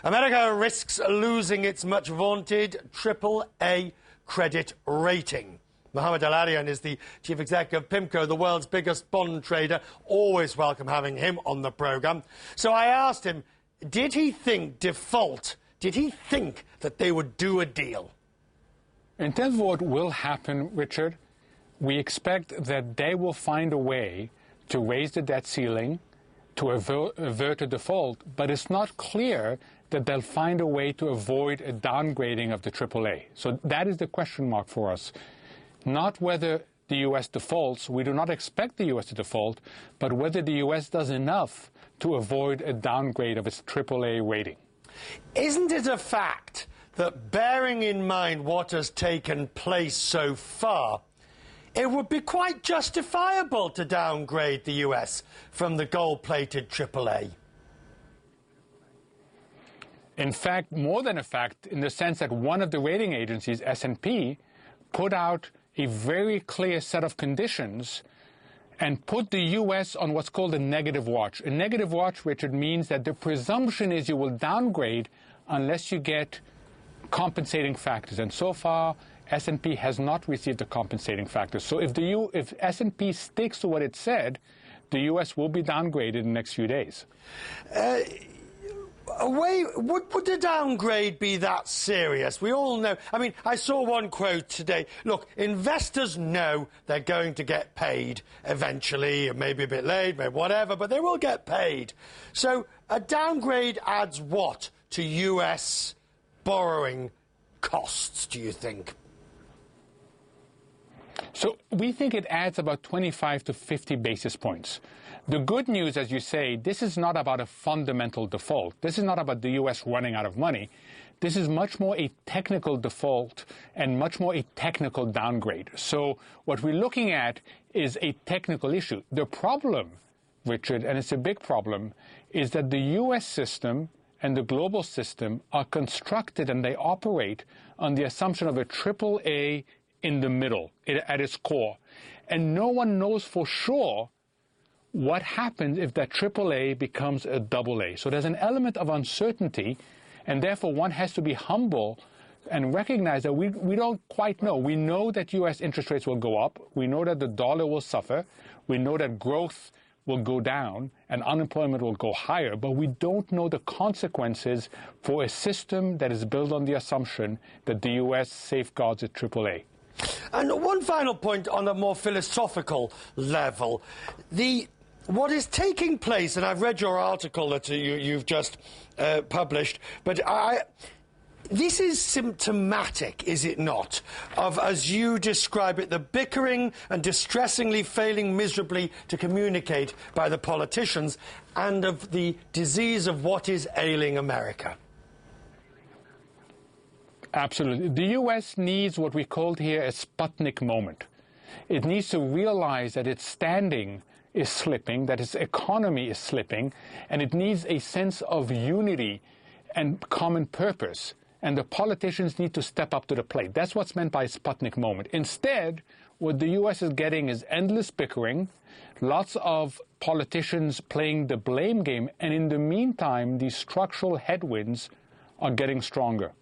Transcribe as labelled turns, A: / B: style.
A: America risks losing its much vaunted AAA credit rating. Mohamed El-Erian is the chief executive of PIMCO, the world's biggest bond trader. Always welcome having him on the programme. So I asked him, did he think default? Did he think that they would do a deal?
B: In terms of what will happen, Richard, we expect that they will find a way to raise the debt ceiling, to avert a default, but it's not clear that they'll find a way to avoid a downgrading of the AAA. So that is the question mark for us. Not whether the U.S. defaults, we do not expect the U.S. to default, but whether the U.S. does enough to avoid a downgrade of its AAA rating.
A: Isn't it a fact that, bearing in mind what has taken place so far, it would be quite justifiable to downgrade the U.S. from the gold-plated AAA?
B: In fact, more than a fact, in the sense that one of the rating agencies, S&P, put out a very clear set of conditions and put the U.S. on what's called a negative watch. A negative watch, Richard, means that the presumption is you will downgrade unless you get compensating factors. And so far, S&P has not received the compensating factors. So if S&P sticks to what it said, the U.S. will be downgraded in the next few days.
A: Would the downgrade be that serious? We all know. I mean, I saw one quote today. Look, investors know they're going to get paid eventually, maybe a bit late, maybe whatever, but they will get paid. So a downgrade adds what to U.S. borrowing costs, do you think?
B: So we think it adds about 25 to 50 basis points. The good news, as you say, this is not about a fundamental default. This is not about the U.S. running out of money. This is much more a technical default and much more a technical downgrade. So what we're looking at is a technical issue. The problem, Richard, and it's a big problem, is that the U.S. system and the global system are constructed and they operate on the assumption of a AAA in the middle, at its core. And no one knows for sure what happens if that AAA becomes a AA. So there's an element of uncertainty, and therefore one has to be humble and recognize that we don't quite know. We know that U.S. interest rates will go up. We know that the dollar will suffer. We know that growth will go down and unemployment will go higher, but we don't know the consequences for a system that is built on the assumption that the U.S. safeguards its AAA.
A: And one final point on a more philosophical level. What is taking place, and I've read your article that you've just published, but this is symptomatic, is it not, of, as you describe it, the bickering and distressingly failing miserably to communicate by the politicians and of the disease of what is ailing America?
B: Absolutely. The U.S. needs what we called here a Sputnik moment. It needs to realize that its standing is slipping, that its economy is slipping, and it needs a sense of unity and common purpose. And the politicians need to step up to the plate. That's what's meant by Sputnik moment. Instead, what the U.S. is getting is endless bickering, lots of politicians playing the blame game, and in the meantime, these structural headwinds are getting stronger.